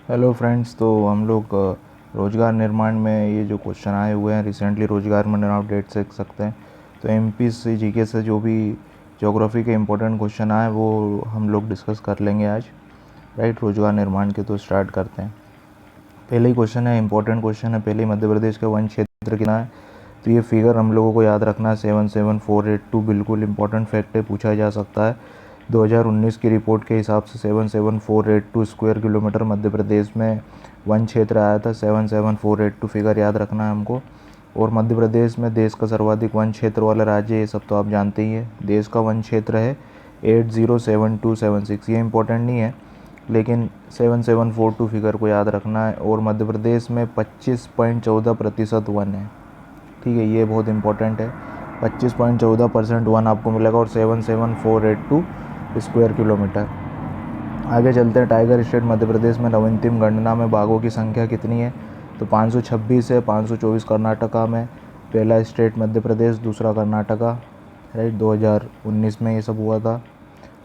Hello friends. तो हम लोग रोज़गार निर्माण में ये जो क्वेश्चन आए हुए हैं रिसेंटली रोज़गार में अपडेट से देख सकते हैं। तो एमपी से जीके से जो भी ज्योग्राफी के इम्पोर्टेंट क्वेश्चन आए वो हम लोग डिस्कस कर लेंगे आज। राइट, रोज़गार निर्माण के तो स्टार्ट करते हैं। पहले ही क्वेश्चन है, इंपॉर्टेंट क्वेश्चन है। पहले मध्य प्रदेश का वन क्षेत्र कितना है? तो ये फिगर हम लोगों को याद रखना है 77482। बिल्कुल इंपॉर्टेंट फैक्ट है, पूछा जा सकता है। 2019 की रिपोर्ट के हिसाब से 77482 स्क्वायर किलोमीटर मध्य प्रदेश में वन क्षेत्र आया था। 77482 फिगर याद रखना है हमको। और मध्य प्रदेश में देश का सर्वाधिक वन क्षेत्र वाला राज्य, ये सब तो आप जानते ही हैं। देश का वन क्षेत्र है 807276। ये इंपॉर्टेंट नहीं है, लेकिन 7742 फिगर को याद रखना है। और मध्य प्रदेश में 25.14% वन है। ठीक है, ये बहुत इंपॉर्टेंट है। 25.14% वन आपको मिलेगा और 77482 स्क्वायर किलोमीटर। आगे चलते हैं। टाइगर स्टेट मध्य प्रदेश में नवीनतम गणना में बाघों की संख्या कितनी है? तो 526 है। 524 कर्नाटका में। पहला स्टेट मध्य प्रदेश, दूसरा कर्नाटका। राइट, 2019 में ये सब हुआ था।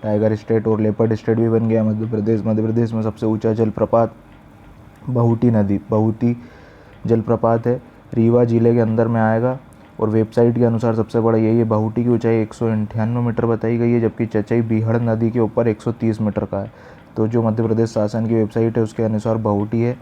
टाइगर स्टेट और लेपर्ड स्टेट भी बन गया मध्य प्रदेश। मध्य प्रदेश में सबसे ऊंचा जलप्रपात बहुटी जलप्रपात है, रीवा जिले के अंदर में आएगा। और वेबसाइट के अनुसार सबसे बड़ा यही है। बहुटी की ऊंचाई 198 मीटर बताई गई है, जबकि चचई बीहड़ नदी के ऊपर 130 मीटर का है। तो जो मध्य प्रदेश शासन की वेबसाइट है उसके अनुसार बहुटी है,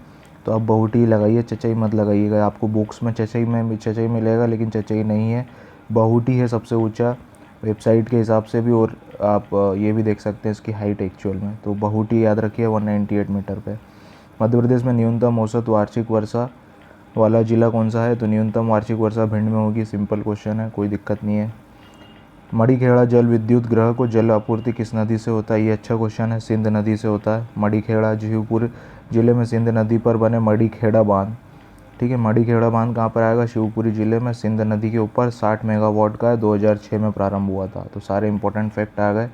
तो आप बहुटी लगाइए, चचई मत लगाइएगा। आपको बुक्स में चचई मिलेगा, लेकिन चचई नहीं है, बहुटी है सबसे ऊंचा वेबसाइट के हिसाब से भी। और आप ये भी देख सकते हैं इसकी हाइट एक्चुअल में। तो बहुटी याद रखिए 198 मीटर पे। मध्य प्रदेश में न्यूनतम औसत वार्षिक वर्षा वाला जिला कौन सा है? तो न्यूनतम वार्षिक वर्षा भिंड में होगी। सिंपल क्वेश्चन है, कोई दिक्कत नहीं है। मड़ीखेड़ा जल विद्युत गृह को जल आपूर्ति किस नदी से होता है? ये अच्छा क्वेश्चन है, सिंध नदी से होता है। मड़ीखेड़ा शिवपुर जिले में सिंध नदी पर बने मड़ीखेड़ा बांध। ठीक है, मड़ीखेड़ा बांध कहाँ पर आएगा? शिवपुरी जिले में, सिंध नदी के ऊपर। 60 मेगावाट का है, 2006 में प्रारंभ हुआ था। तो सारे इंपॉर्टेंट फैक्ट आ गए।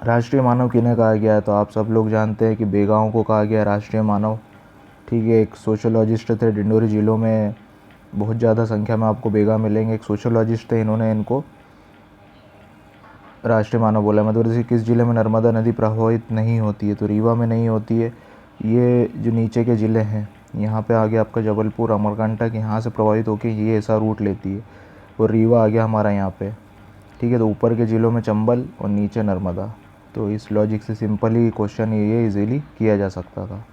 राष्ट्रीय मानव किन्हें कहा गया है? तो आप सब लोग जानते हैं कि बेगांव को कहा गया राष्ट्रीय मानव। ठीक है, एक सोशोलॉजिस्ट थे, डिंडोरी जिलों में बहुत ज़्यादा संख्या में आपको बेगा मिलेंगे। एक सोशोलॉजिस्ट थे, इन्होंने इनको राष्ट्रीय मानव बोला। मध्य प्रदेश के किस जिले में नर्मदा नदी प्रभावित नहीं होती है? तो रीवा में नहीं होती है। ये जो नीचे के ज़िले हैं, यहाँ पे आ गया आपका जबलपुर, अमरकंटक, यहाँ से प्रभावित होकर ये ऐसा रूट लेती है। और रीवा आ गया हमारा यहाँ पे। ठीक है, तो ऊपर के ज़िलों में चंबल और नीचे नर्मदा। तो इस लॉजिक से सिंपल ही क्वेश्चन ये इजीली किया जा सकता था।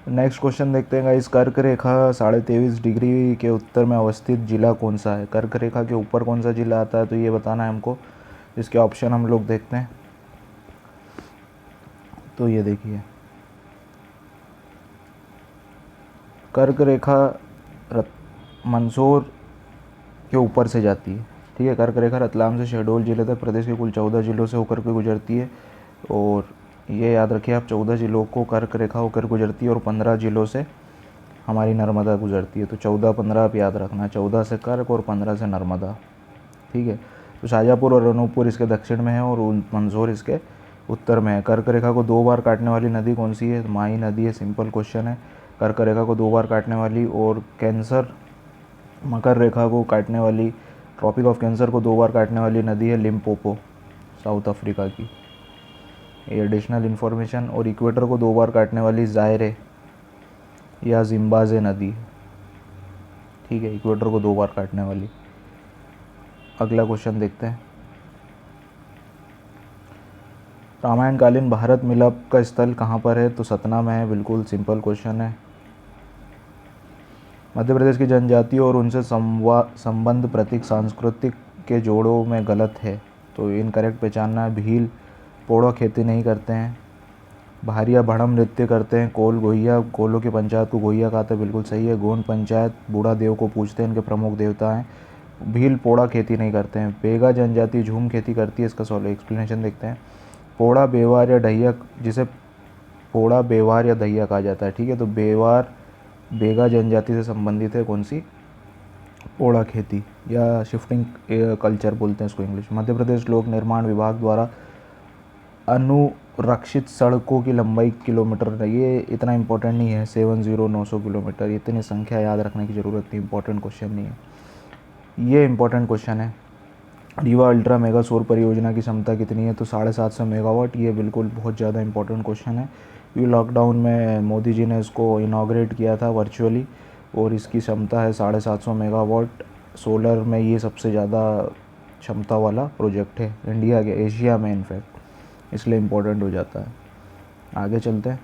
नेक्स्ट क्वेश्चन देखते हैं। इस कर्क रेखा 23.5 डिग्री के उत्तर में अवस्थित जिला कौन सा है? कर्क रेखा के ऊपर कौन सा जिला आता है? तो ये बताना है हमको। इसके ऑप्शन हम लोग देखते हैं। तो ये देखिए, कर्क रेखा मंदसौर के ऊपर से जाती है। ठीक है, कर्क रेखा रतलाम से शहडोल जिले तक प्रदेश के कुल 14 जिलों से होकर के गुजरती है। और ये याद रखिए आप, 14 जिलों को कर्क रेखा होकर गुजरती है और 15 जिलों से हमारी नर्मदा गुजरती है। तो 14-15 आप याद रखना, 14 से कर्क और 15 से नर्मदा। ठीक है, तो शाजापुर और अनूपपुर इसके दक्षिण में है और मंदसौर इसके उत्तर में है। कर्क रेखा को 2 बार काटने वाली नदी कौन सी है? तो माही नदी है। सिंपल क्वेश्चन है। कर्क रेखा को 2 बार काटने वाली और कैंसर मकर रेखा को काटने वाली, ट्रॉपिक ऑफ कैंसर को 2 बार काटने वाली नदी है लिम्पोपो, साउथ अफ्रीका की। ये एडिशनल इन्फॉर्मेशन। और इक्वेटर को 2 बार काटने वाली जायरे या जिम्बाब्वे नदी। ठीक है, इक्वेटर को 2 बार काटने वाली। अगला क्वेश्चन देखते हैं। रामायणकालीन भारत मिलाप का स्थल कहाँ पर है? तो सतना में है। बिल्कुल सिंपल क्वेश्चन है। मध्य प्रदेश की जनजातियों और उनसे संबंध प्रतीक सांस्कृतिक के जोड़ों में गलत है। तो इनकरेक्ट पहचानना है। भील पोड़ो खेती नहीं करते हैं। भारिया भड़म नृत्य करते हैं। कोल गोहिया, कोलों की पंचायत को गोहिया कहते हैं। बिल्कुल सही है। गोंड पंचायत बूढ़ा देव को पूजते हैं, इनके प्रमुख देवता हैं। भील पोड़ा खेती नहीं करते हैं। बेगा जनजाति झूम खेती करती है। इसका सॉल्व एक्सप्लेनेशन देखते हैं। पोड़ा बेवार या ढैया, जिसे पोड़ा बेवार या ढैया कहा जाता है। ठीक है, तो बेवार बेगा जनजाति से संबंधित है कौन सी? पोड़ा खेती या शिफ्टिंग कल्चर बोलते हैं इसको इंग्लिश। मध्य प्रदेश लोक निर्माण विभाग द्वारा अनुरक्षित सड़कों की लंबाई किलोमीटर, ये इतना इंपॉर्टेंट नहीं है। 900 किलोमीटर, इतनी संख्या याद रखने की ज़रूरत नहीं, इंपॉर्टेंट क्वेश्चन नहीं है ये। इंपॉर्टेंट क्वेश्चन है। रीवा अल्ट्रा मेगा सौर परियोजना की क्षमता कितनी है? तो 750 मेगावाट। ये बिल्कुल बहुत ज़्यादा इंपॉर्टेंट क्वेश्चन है। ये लॉकडाउन में मोदी जी ने इसको इनाग्रेट किया था वर्चुअली, और इसकी क्षमता है 750 मेगावाट। सोलर में ये सबसे ज़्यादा क्षमता वाला प्रोजेक्ट है इंडिया के, एशिया में इनफैक्ट, इसलिए इम्पोर्टेंट हो जाता है। आगे चलते हैं।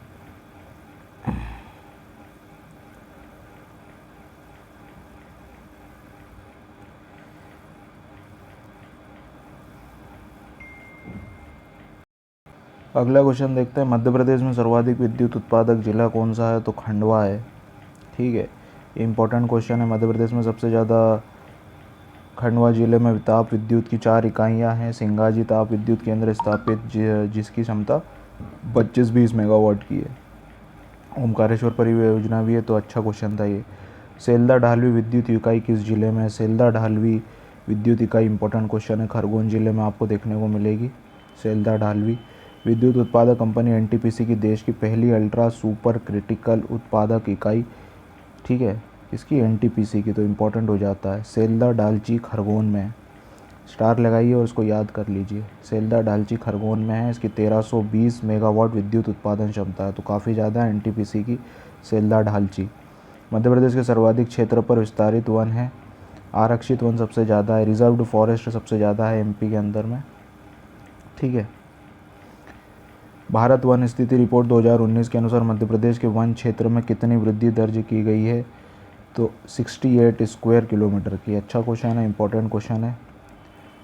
अगला क्वेश्चन देखते हैं। मध्य प्रदेश में सर्वाधिक विद्युत उत्पादक जिला कौन सा है? तो खंडवा है। ठीक है, इम्पोर्टेंट क्वेश्चन है। मध्य प्रदेश में सबसे ज़्यादा खंडवा जिले में ताप विद्युत की 4 इकाइयाँ हैं। सिंगाजी ताप विद्युत केंद्र स्थापित जिसकी क्षमता 25-20 मेगावाट की है। ओमकारेश्वर परियोजना भी है, तो अच्छा क्वेश्चन था ये। सेल्दा ढालवी विद्युत इकाई किस जिले में है? सेल्दा ढालवी विद्युत इकाई इंपॉर्टेंट क्वेश्चन है, खरगोन जिले में आपको देखने को मिलेगी सेल्दा ढालवी विद्युत उत्पादक कंपनी। एनटीपीसी की देश की पहली अल्ट्रा सुपर क्रिटिकल उत्पादक इकाई। ठीक है, इसकी एनटीपीसी की, तो इम्पोर्टेंट हो जाता है। सेल्दा डालची खरगोन में है। स्टार लगाइए और इसको याद कर लीजिए। सेल्दा डालची खरगोन में है। इसकी 1320 मेगावाट विद्युत उत्पादन क्षमता है, तो काफ़ी ज़्यादा एनटीपीसी की सेल्दा ढालची। मध्य प्रदेश के सर्वाधिक क्षेत्र पर विस्तारित वन है। आरक्षित वन सबसे ज़्यादा है। रिजर्व्ड फॉरेस्ट सबसे ज़्यादा है एमपी के अंदर में। ठीक है, भारत वन स्थिति रिपोर्ट 2019 के अनुसार मध्य प्रदेश के वन क्षेत्र में कितनी वृद्धि दर्ज की गई है? तो 68 स्क्वायर किलोमीटर की। अच्छा क्वेश्चन है, इंपॉर्टेंट क्वेश्चन है।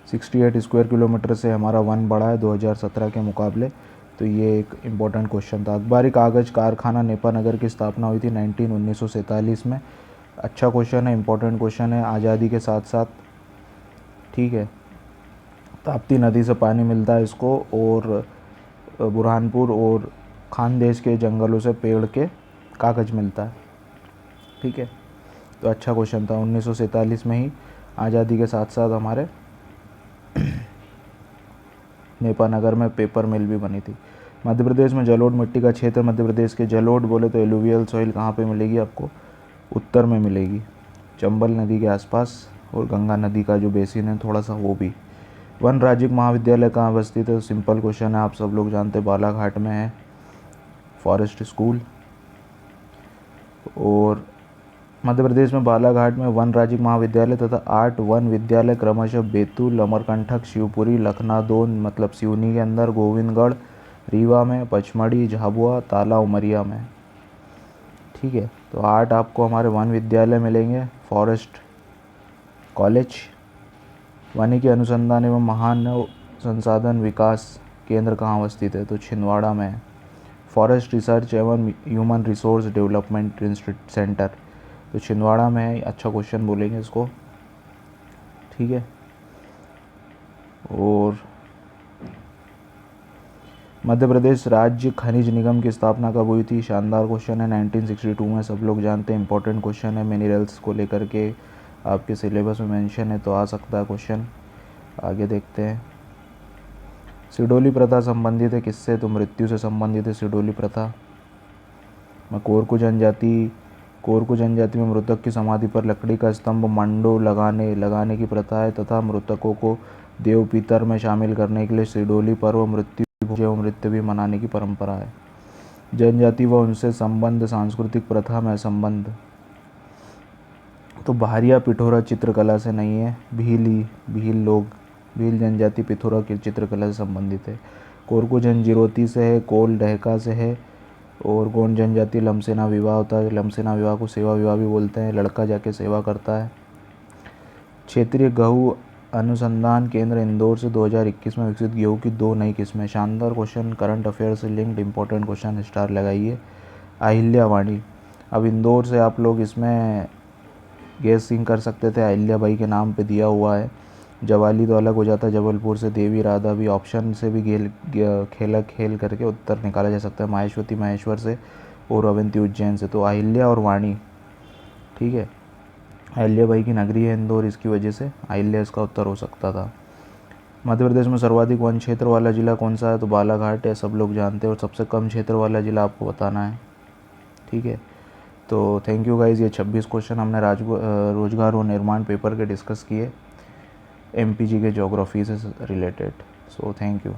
68 स्क्वायर किलोमीटर से हमारा वन बढ़ा है 2017 के मुकाबले, तो ये एक इम्पॉर्टेंट क्वेश्चन था। अखबारी कागज़ कारखाना नेपानगर की स्थापना हुई थी 1947 में। अच्छा क्वेश्चन है, इंपॉर्टेंट क्वेश्चन है, आज़ादी के साथ साथ। ठीक है, ताप्ती नदी से पानी मिलता है इसको, और बुरहानपुर और खानदेश के जंगलों से पेड़ के कागज़ मिलता है। ठीक है, तो अच्छा क्वेश्चन था। 1947 में ही आज़ादी के साथ साथ हमारे नेपानगर में पेपर मिल भी बनी थी। मध्य प्रदेश में जलोढ़ मिट्टी का क्षेत्र। मध्य प्रदेश के जलोढ़ बोले तो एलुवियल सॉइल कहाँ पे मिलेगी आपको? उत्तर में मिलेगी, चंबल नदी के आसपास, और गंगा नदी का जो बेसिन है थोड़ा सा वो भी। वन राज्य महाविद्यालय कहाँ अवस्थित है? सिंपल क्वेश्चन है, आप सब लोग जानते हैं, बालाघाट में है फॉरेस्ट स्कूल। और मध्य प्रदेश में बालाघाट में वन राज्य महाविद्यालय तथा 8 वन विद्यालय क्रमशः बैतूल, अमरकंटक, शिवपुरी, लखनादौन मतलब सिवनी के अंदर, गोविंदगढ़, रीवा में, पचमढ़ी, झाबुआ, ताला, उमरिया में। ठीक है, तो 8 आपको हमारे वन विद्यालय मिलेंगे। Forest college. वानिकी अनुसंधान एवं मानव संसाधन विकास केंद्र कहाँ अवस्थित है? तो छिंदवाड़ा में है। फॉरेस्ट रिसर्च एवं ह्यूमन रिसोर्स डेवलपमेंट सेंटर, तो छिंदवाड़ा में है। अच्छा क्वेश्चन बोलेंगे इसको। ठीक है, और मध्य प्रदेश राज्य खनिज निगम की स्थापना कब हुई थी? शानदार क्वेश्चन है, 1962 में। सब लोग जानते हैं, इंपॉर्टेंट क्वेश्चन है, मिनरल्स को लेकर के आपके सिलेबस में मेंशन है, तो आ सकता है क्वेश्चन। आगे देखते हैं। सिडोली प्रथा संबंधित है किससे? तो मृत्यु से संबंधित है सिडोली प्रथा। कोरकू जनजाति में मृतक की समाधि पर लकड़ी का स्तंभ मंडो लगाने की प्रथा है, तथा मृतकों को देव पितर में शामिल करने के लिए सिडोली पर्व मृत्यु भी मनाने की परंपरा है। जनजाति व उनसे संबंध सांस्कृतिक प्रथा में संबंध, तो भारिया पिठोरा चित्रकला से नहीं है, भील जनजाति पिथौरा की चित्रकला से संबंधित है। कोरकू जनजिरोती से है, कोल डहका से है, और गोंड जनजाति लमसेना विवाह होता है। लमसेना विवाह को सेवा विवाह भी बोलते हैं, लड़का जाके सेवा करता है। क्षेत्रीय गेहूँ अनुसंधान केंद्र इंदौर से 2021 में विकसित गेहूँ की 2 नई किस्में। शानदार क्वेश्चन, करंट अफेयर से लिंक्ड इंपॉर्टेंट क्वेश्चन, स्टार लगाइए। अहिल्यावाणी, अब इंदौर से आप लोग इसमें गेसिंग कर सकते थे, अहिल्या बाई के नाम पे दिया हुआ है। जवाली तो अलग हो जाता है, जबलपुर से देवी राधा भी ऑप्शन से भी खेल करके उत्तर निकाला जा सकता है। माहेश्वती महेश्वर से, और अवंती उज्जैन से, तो अहिल्या और वाणी। ठीक है, अहिल्या बाई की नगरी है इंदौर, इसकी वजह से अहिल्या इसका उत्तर हो सकता था। मध्य प्रदेश में सर्वाधिक वन क्षेत्र वाला जिला कौन सा है? तो बालाघाट है, सब लोग जानते हैं। और सबसे कम क्षेत्र वाला जिला आपको बताना है। ठीक है, तो थैंक यू गाइज़। ये 26 क्वेश्चन हमने रोजगार और निर्माण पेपर के डिस्कस किए। MPG के जोग्राफी से रिलेटेड। So thank you.